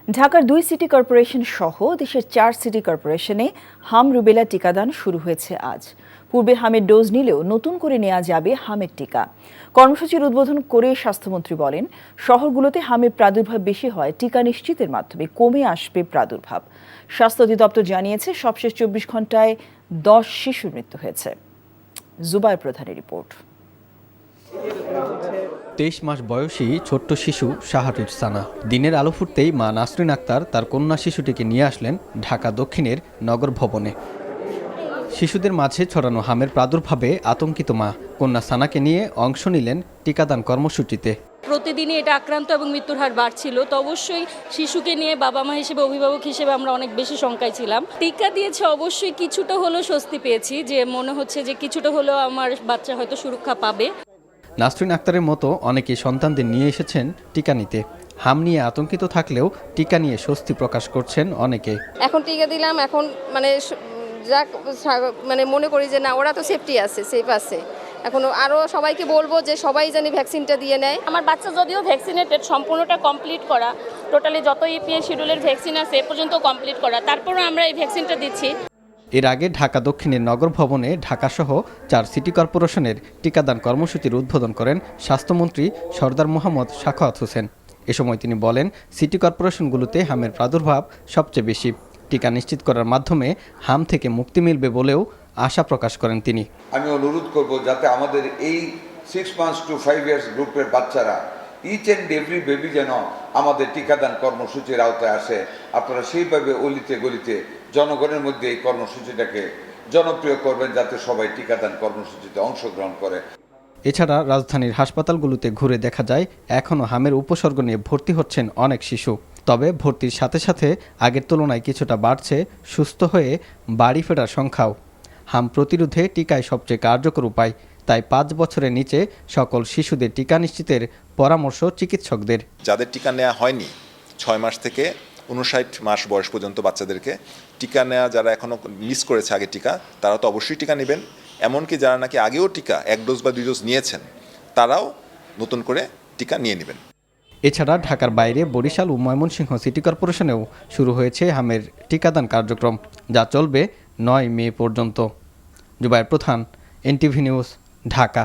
ঢাকার 2 city corporation সহ দেশের 4 সিটি কর্পোরেশনে হাম রুবেলা টিকাদান শুরু হয়েছে আজ। পূর্বে হামের ডোজ নিলেও নতুন করে নেওয়া যাবে হামের টিকা। কর্মসূচির উদ্বোধন করে স্বাস্থ্যমন্ত্রী বলেন, শহরগুলোতে হামের প্রাদুর্ভাব বেশি হয় টিকা নিশ্চিতের মাধ্যমে কমে আসবে প্রাদুর্ভাব। স্বাস্থ্য অধিদপ্তর জানিয়েছে, সবশেষ 24 ঘন্টায় 10 শিশুর মৃত্যু হয়েছে। জুবায়ের প্রধানের রিপোর্ট। 23 মাস বয়সী ছোট্ট শিশু শাহারুজসানা। দিনের আলো ফুটতেই মা নাসরিন আক্তার তার কন্যা শিশুটিকে নিয়ে আসলেন ঢাকা দক্ষিণের নগর ভবনে। শিশুদের মাঝে ছড়ানো হামের প্রাদুর্ভাবে আতঙ্কিত মা কন্যা সানাকে নিয়ে অংশ নিলেন টিকাদান কর্মসূচিতে। প্রতিদিনই এটা আক্রান্ত এবং মৃত্যুর হার বাড়ছিল, তো অবশ্যই শিশুকে নিয়ে বাবা মা হিসেবে, অভিভাবক হিসেবে আমরা অনেক বেশি শঙ্কায় ছিলাম। টিকা দিয়েছে, অবশ্যই কিছুটা হলেও স্বস্তি পেয়েছি, যে মনে হচ্ছে যে কিছুটা হলেও আমার বাচ্চা হয়তো সুরক্ষা পাবে। নাসরিন আক্তারের মতো অনেকেই সন্তানদের নিয়ে এসেছেন টিকা নিতে। হাম নিয়ে আতঙ্কিত থাকলেও টিকা নিয়ে স্বস্তি প্রকাশ করছেন অনেকে। এখন টিকা দিলাম, এখন মনে করি যে না, ওরা তো সেফটি আছে, সেফ আছে। এখন আরও সবাইকে বলবো যে সবাই জানি ভ্যাকসিনটা দিয়ে নেয়। আমার বাচ্চা যদিও ভ্যাকসিনেটেড, সম্পূর্ণটা কমপ্লিট করা, টোটালি যত ইপিএ শিডিউলের ভ্যাকসিন আছে এ পর্যন্ত কমপ্লিট করা, তারপরও আমরা এই ভ্যাকসিনটা দিচ্ছি। এর আগে ঢাকা দক্ষিণের নগর ভবনে ঢাকাসহ 4 সিটি কর্পোরেশনের টিকাদান কর্মসূচির উদ্বোধন করেন স্বাস্থ্যমন্ত্রী সরদার মোহাম্মদ সাখাওয়াত হোসেন। এ সময় তিনি বলেন, সিটি কর্পোরেশনগুলোতে হামের প্রাদুর্ভাব সবচেয়ে বেশি। টিকা নিশ্চিত করার মাধ্যমে হাম থেকে মুক্তি মিলবে বলেও আশা প্রকাশ করেন তিনি। আমি অনুরোধ করব যাতে আমাদের এই 6 months to 5 years গ্রুপের বাচ্চারা, ইচ অ্যান্ড এভরি বেবি যেন আমাদের টিকাদান কর্মসূচির আওতায় আসে। আপনারা সেইভাবে অলিতে গলিতে জনগণের মধ্যে এই কর্মসূচিটাকে জনপ্রিয় করবেন, যাতে সবাই টিকাদান কর্মসূচিতে অংশগ্রহণ করে। এছাড়া রাজধানীর হাসপাতালগুলোতে ঘুরে দেখা যায়, এখনও হামের উপসর্গ নিয়ে ভর্তি হচ্ছেন অনেক শিশু। তবে ভর্তির সাথে সাথে আগের তুলনায় কিছুটা বাড়ছে সুস্থ হয়ে বাড়ি ফেরার সংখ্যাও। হাম প্রতিরোধে টিকাই সবচেয়ে কার্যকর উপায়, তাই 5 বছরের নিচে সকল শিশুদের টিকা নিশ্চিতের পরামর্শ চিকিৎসকদের। যাদের টিকা নেওয়া হয়নি 6 মাস থেকে 59 মাস বয়স পর্যন্ত বাচ্চাদেরকে টিকা নেওয়া, যারা এখনও মিস করেছে আগে টিকা, তারা তো অবশ্যই টিকা নেবেন। এমনকি যারা নাকি আগেও টিকা 1 ডোজ বা 2 ডোজ নিয়েছেন, তারাও নতুন করে টিকা নিয়ে নেবেন। এছাড়া ঢাকার বাইরে বরিশাল ও ময়মনসিংহ সিটি কর্পোরেশনেও শুরু হয়েছে হামের টিকাদান কার্যক্রম, যা চলবে 9 মে পর্যন্ত। জুবায়ের প্রধান, এনটিভি নিউজ, ঢাকা।